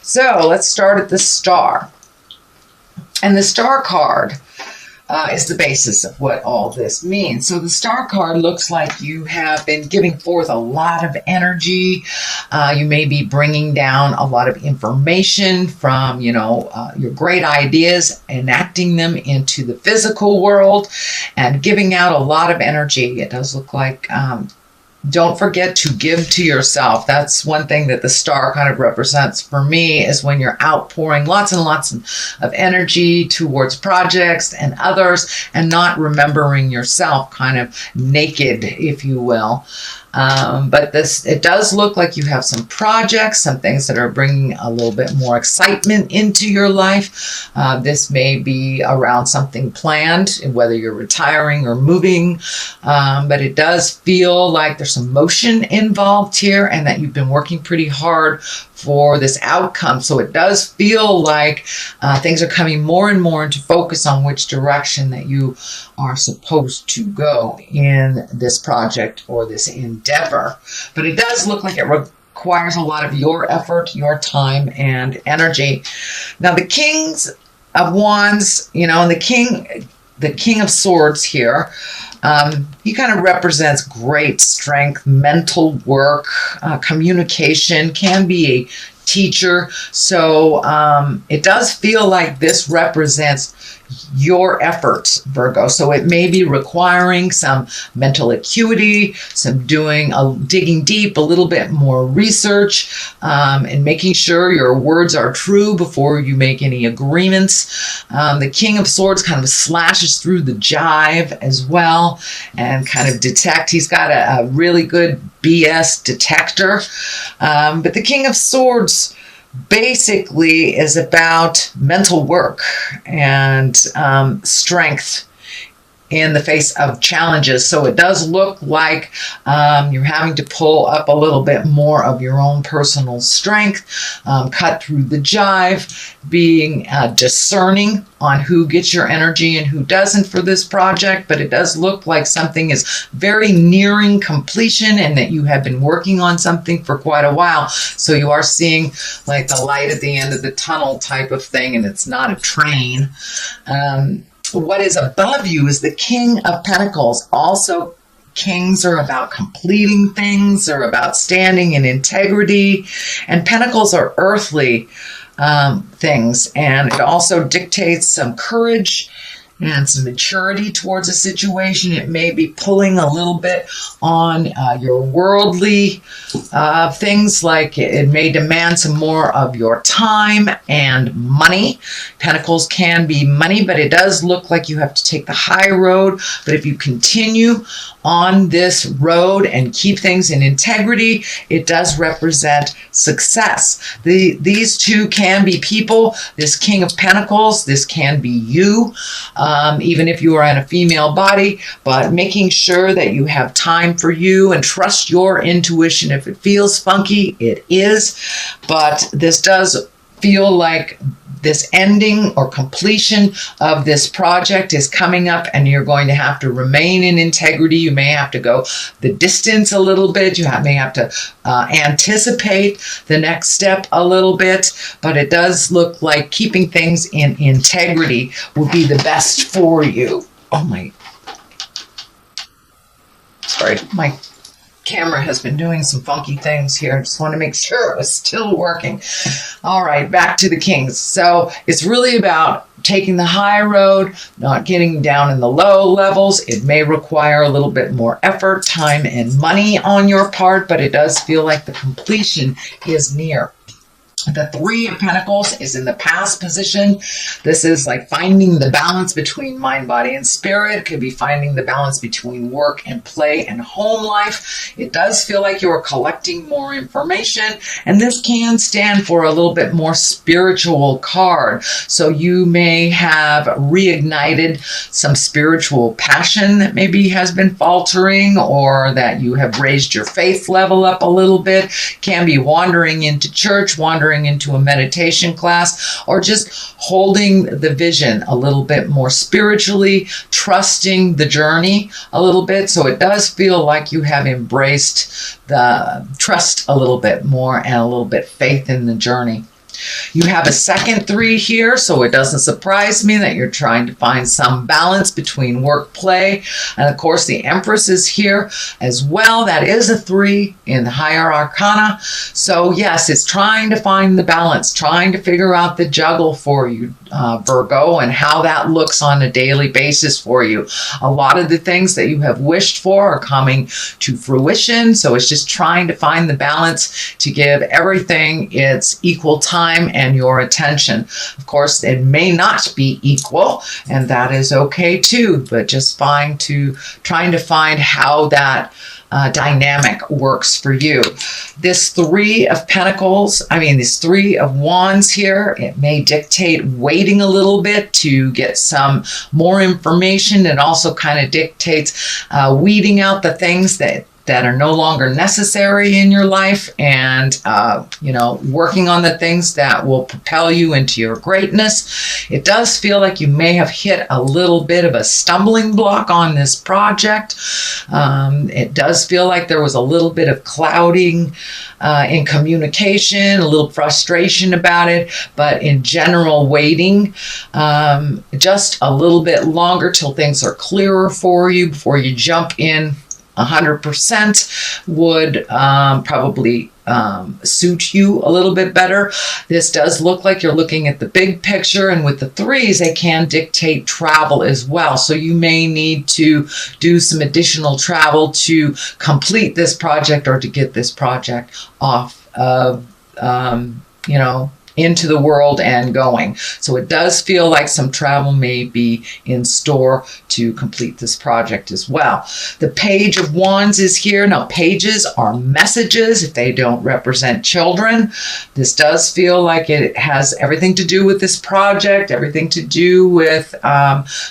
So let's start at the star. And the star card is the basis of what all this means. So the star card looks like you have been giving forth a lot of energy. You may be bringing down a lot of information from, your great ideas, enacting them into the physical world and giving out a lot of energy. It does look like don't forget to give to yourself. That's one thing that the star kind of represents for me, is when you're outpouring lots and lots of energy towards projects and others and not remembering yourself, kind of naked, if you will. But it does look like you have some projects, some things that are bringing a little bit more excitement into your life. This may be around something planned, whether you're retiring or moving. But it does feel like there's some motion involved here and that you've been working pretty hard for this outcome. So it does feel like things are coming more and more into focus on which direction that you are supposed to go in this project or this endeavor. But it does look like it requires a lot of your effort, your time, and energy. Now, the Kings of Wands, and the King of Swords here, he kind of represents great strength, mental work, communication, can be a teacher. So it does feel like this represents your efforts, Virgo. So it may be requiring some mental acuity, some digging deep, a little bit more research, and making sure your words are true before you make any agreements. The King of Swords kind of slashes through the jive as well and kind of detect. He's got a really good BS detector. But the King of Swords basically is about mental work and strength in the face of challenges. So it does look like you're having to pull up a little bit more of your own personal strength, cut through the jive, being discerning on who gets your energy and who doesn't for this project. But it does look like something is very nearing completion and that you have been working on something for quite a while. So you are seeing like the light at the end of the tunnel type of thing, and it's not a train. What is above you is the King of Pentacles. Also, kings are about completing things, they're about standing in integrity, and pentacles are earthly things, and it also dictates some courage and some maturity towards a situation. It may be pulling a little bit on your worldly things, like it may demand some more of your time and money. Pentacles can be money, but it does look like you have to take the high road. But if you continue on this road and keep things in integrity, it does represent success. These two can be people. This King of Pentacles, this can be you. Even if you are in a female body, but making sure that you have time for you and trust your intuition. If it feels funky, it is. But this does feel like this ending or completion of this project is coming up, and you're going to have to remain in integrity. You may have to go the distance a little bit. You may have to anticipate the next step a little bit, but it does look like keeping things in integrity will be the best for you. Sorry, my camera has been doing some funky things here. I just want to make sure it was still working. All right, back to the Kings. So it's really about taking the high road, not getting down in the low levels. It may require a little bit more effort, time, and money on your part, but it does feel like the completion is near. The Three of Pentacles is in the past position. This is like finding the balance between mind, body, and spirit. It could be finding the balance between work and play and home life. It does feel like you are collecting more information, and this can stand for a little bit more spiritual card. So you may have reignited some spiritual passion that maybe has been faltering, or that you have raised your faith level up a little bit. Can be wandering into church, wandering into a meditation class, or just holding the vision a little bit more spiritually, trusting the journey a little bit. So it does feel like you have embraced the trust a little bit more and a little bit faith in the journey. You have a second 3 here, so it doesn't surprise me that you're trying to find some balance between work, play, and of course the Empress is here as well. That is a 3 in the higher arcana. So yes, it's trying to find the balance, trying to figure out the juggle for you, Virgo, and how that looks on a daily basis for you. A lot of the things that you have wished for are coming to fruition, so it's just trying to find the balance to give everything its equal time and your attention. Of course, it may not be equal, and that is okay too, but just trying to find how that dynamic works for you. This 3 of Pentacles, this 3 of Wands here, it may dictate waiting a little bit to get some more information. It also kind of dictates weeding out the things that are no longer necessary in your life, and working on the things that will propel you into your greatness. It does feel like you may have hit a little bit of a stumbling block on this project. It does feel like there was a little bit of clouding in communication, a little frustration about it, but in general, waiting just a little bit longer till things are clearer for you before you jump in 100% would probably suit you a little bit better. This does look like you're looking at the big picture, and with the 3s, they can dictate travel as well. So you may need to do some additional travel to complete this project or to get this project off of, into the world and going. So it does feel like some travel may be in store to complete this project as well. The Page of Wands is here. Now, pages are messages if they don't represent children. This does feel like it has everything to do with this project, everything to do with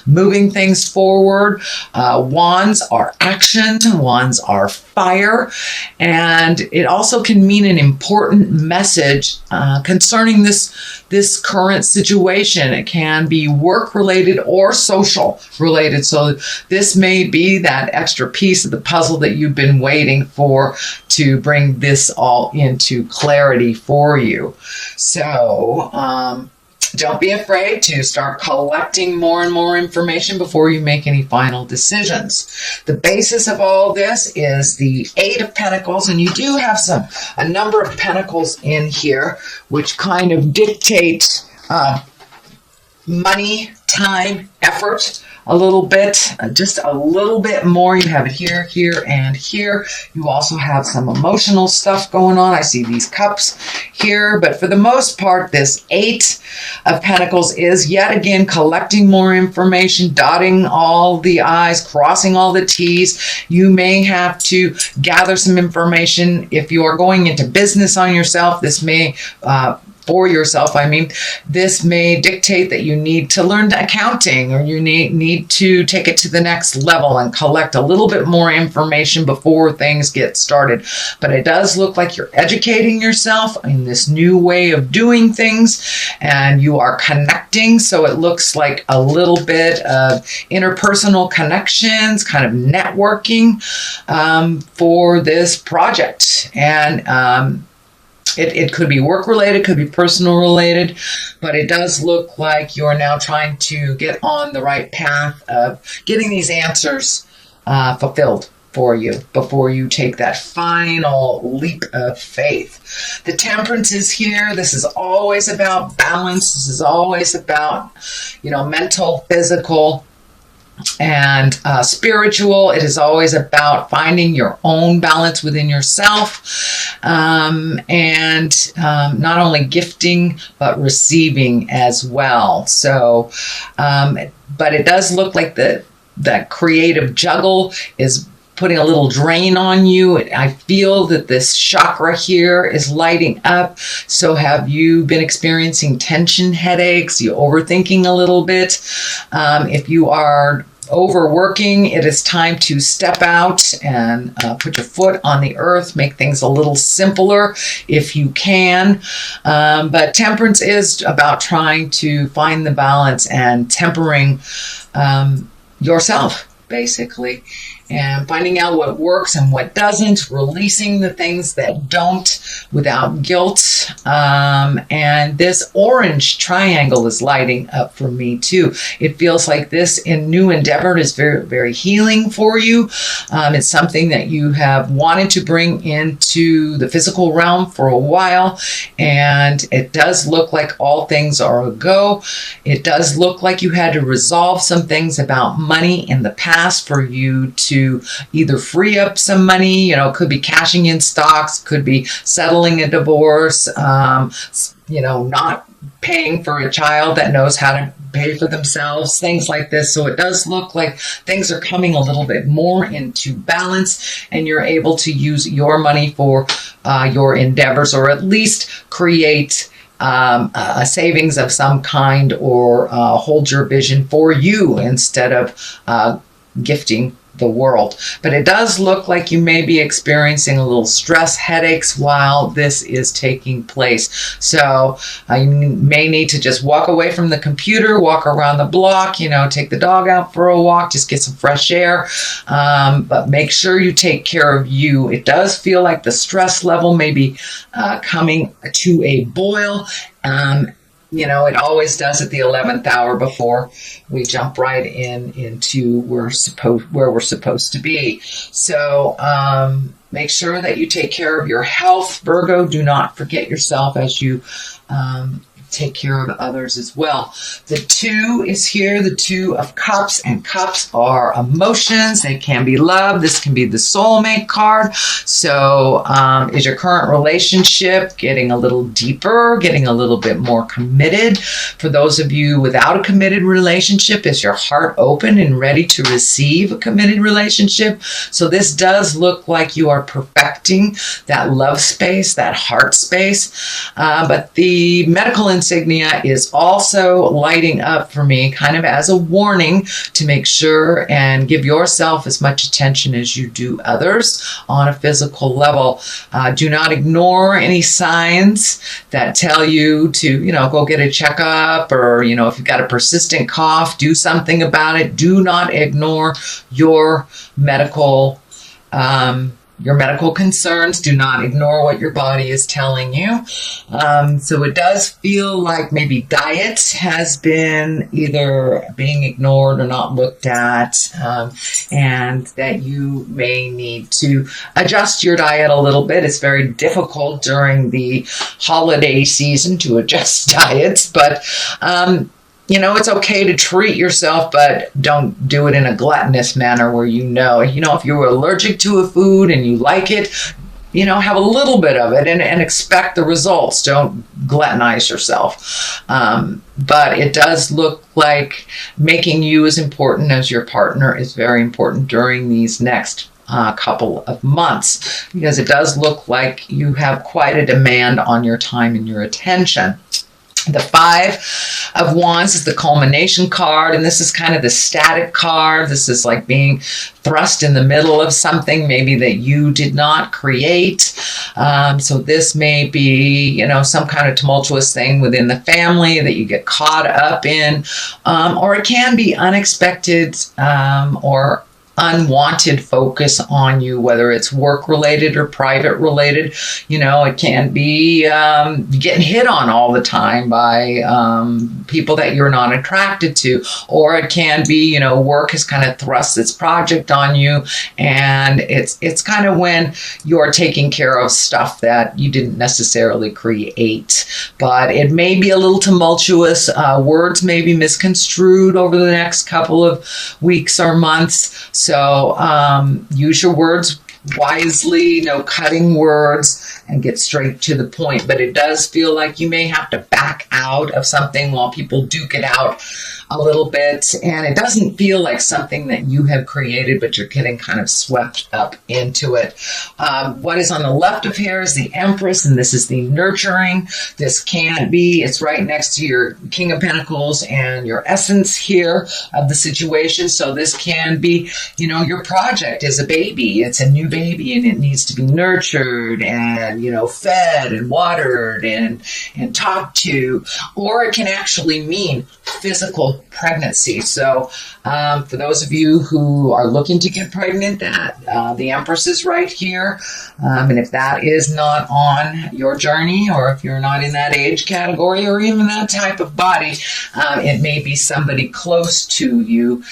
moving things forward. Wands are action. Wands are fire. And it also can mean an important message concerning this current situation. It can be work related or social related. So this may be that extra piece of the puzzle that you've been waiting for to bring this all into clarity for you. So don't be afraid to start collecting more and more information before you make any final decisions. The basis of all this is the 8 of Pentacles, and you do have a number of pentacles in here, which kind of dictate money, time, effort a little bit, just a little bit more. You have it here, here, and here. You also have some emotional stuff going on. I see these cups here, but for the most part, this 8 of Pentacles is yet again collecting more information, dotting all the I's, crossing all the T's. You may have to gather some information if you are going into business on yourself. This may for yourself, this may dictate that you need to learn accounting, or you need to take it to the next level and collect a little bit more information before things get started. But it does look like you're educating yourself in this new way of doing things, and you are connecting. So it looks like a little bit of interpersonal connections, kind of networking for this project. And it could be work related, could be personal related, but it does look like you're now trying to get on the right path of getting these answers fulfilled for you before you take that final leap of faith. The Temperance is here. This is always about balance. This is always about, mental, physical, and spiritual. It is always about finding your own balance within yourself, and not only gifting but receiving as well. So but it does look like that creative juggle is putting a little drain on you. I feel that this chakra here is lighting up. So have you been experiencing tension, headaches? You overthinking a little bit? If you are overworking, it is time to step out and put your foot on the earth, make things a little simpler if you can. But Temperance is about trying to find the balance and tempering yourself, basically. and finding out what works and what doesn't, releasing the things that don't without guilt. And this orange triangle is lighting up for me too. It feels like this new endeavor is very, very healing for you. It's something that you have wanted to bring into the physical realm for a while, and it does look like all things are a go. It does look like you had to resolve some things about money in the past for you to either free up some money, could be cashing in stocks, could be settling a divorce, not paying for a child that knows how to pay for themselves, things like this. So it does look like things are coming a little bit more into balance, and you're able to use your money for your endeavors, or at least create a savings of some kind, or hold your vision for you instead of gifting the world. But it does look like you may be experiencing a little stress, headaches while this is taking place. So you may need to just walk away from the computer, walk around the block, take the dog out for a walk, just get some fresh air. But make sure you take care of you. It does feel like the stress level may be coming to a boil. It always does at the 11th hour before we jump right into where we're supposed to be. So make sure that you take care of your health, Virgo. Do not forget yourself as you take care of others as well. The 2 is here, the 2 of Cups, and Cups are emotions. They can be love. This can be the soulmate card. So is your current relationship getting a little deeper, getting a little bit more committed? For those of you without a committed relationship, is your heart open and ready to receive a committed relationship? So this does look like you are perfecting that love space, that heart space. But the medical insignia is also lighting up for me, kind of as a warning to make sure and give yourself as much attention as you do others on a physical level. Do not ignore any signs that tell you to, go get a checkup, or, if you've got a persistent cough, do something about it. Do not ignore your medical concerns. Do not ignore what your body is telling you. So it does feel like maybe diet has been either being ignored or not looked at, and that you may need to adjust your diet a little bit. It's very difficult during the holiday season to adjust diets, but it's okay to treat yourself, but don't do it in a gluttonous manner where if you're allergic to a food and you like it, have a little bit of it and expect the results. Don't gluttonize yourself. But it does look like making you as important as your partner is very important during these next couple of months, because it does look like you have quite a demand on your time and your attention. The 5 of Wands is the culmination card, and this is kind of the static card. This is like being thrust in the middle of something maybe that you did not create. So this may be, some kind of tumultuous thing within the family that you get caught up in, or it can be unexpected or unwanted focus on you, whether it's work related or private related. It can be getting hit on all the time by people that you're not attracted to, or it can be, work has kind of thrust its project on you, and it's kind of when you're taking care of stuff that you didn't necessarily create. But it may be a little tumultuous. Words may be misconstrued over the next couple of weeks or months. So use your words wisely, no cutting words, and get straight to the point. But it does feel like you may have to back out of something while people duke it out a little bit. And it doesn't feel like something that you have created, but you're getting kind of swept up into it. What is on the left of here is the Empress, and this is the nurturing. This can be, it's right next to your King of Pentacles and your essence here of the situation. So this can be, your project is a baby. It's a new baby, and it needs to be nurtured and, fed and watered and talked to. Or it can actually mean physical potential pregnancy. So for those of you who are looking to get pregnant, that the Empress is right here. And if that is not on your journey, or if you're not in that age category or even that type of body, it may be somebody close to you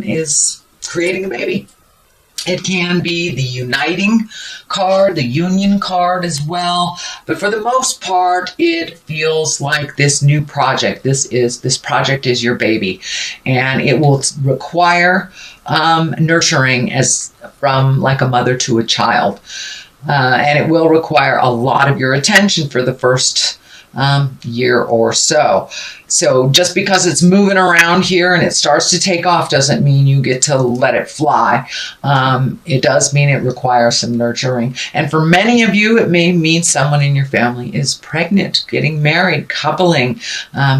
is creating a baby. It can be the uniting card, the union card as well. But for the most part, it feels like this new project. This project is your baby, and it will require nurturing as from like a mother to a child. And it will require a lot of your attention for the first year or so. So just because it's moving around here and it starts to take off doesn't mean you get to let it fly. It does mean it requires some nurturing. And for many of you, it may mean someone in your family is pregnant, getting married, coupling,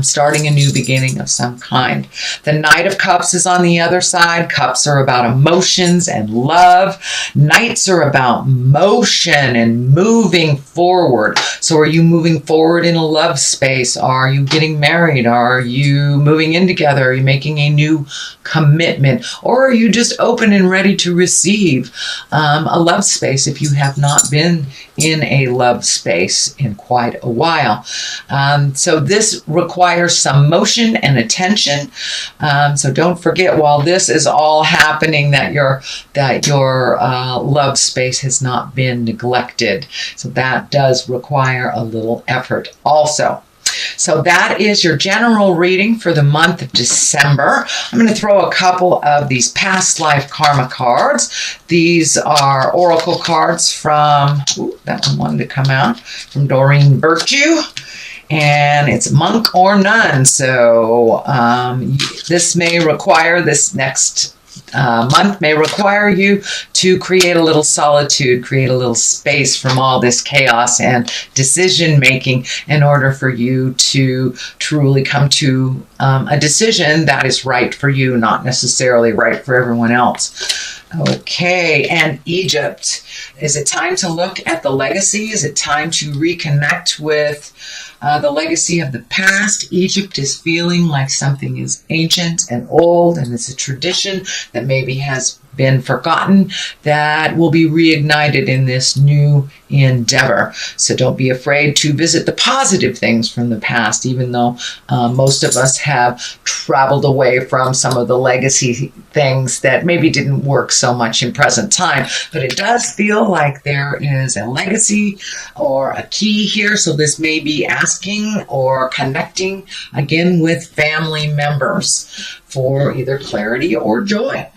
starting a new beginning of some kind. The Knight of Cups is on the other side. Cups are about emotions and love. Knights are about motion and moving forward. So are you moving forward in a love space? Are you getting married? Are you moving in together? Are you making a new commitment? Or are you just open and ready to receive a love space if you have not been in a love space in quite a while? So this requires some motion and attention. So don't forget, while this is all happening, that your love space has not been neglected. So that does require a little effort also. So that is your general reading for the month of December. I'm going to throw a couple of these past life karma cards. These are oracle cards from, that one wanted to come out, from Doreen Virtue. And it's monk or nun. So this next month may require you to create a little solitude, create a little space from all this chaos and decision making in order for you to truly come to a decision that is right for you, not necessarily right for everyone else. Okay, and Egypt. Is it time to look at the legacy? Is it time to reconnect with the legacy of the past? Egypt is feeling like something is ancient and old, and it's a tradition that maybe has been forgotten that will be reignited in this new endeavor. So don't be afraid to visit the positive things from the past, even though most of us have traveled away from some of the legacy things that maybe didn't work so much in present time. But it does feel like there is a legacy or a key here. So this may be asking or connecting again with family members for either clarity or joy.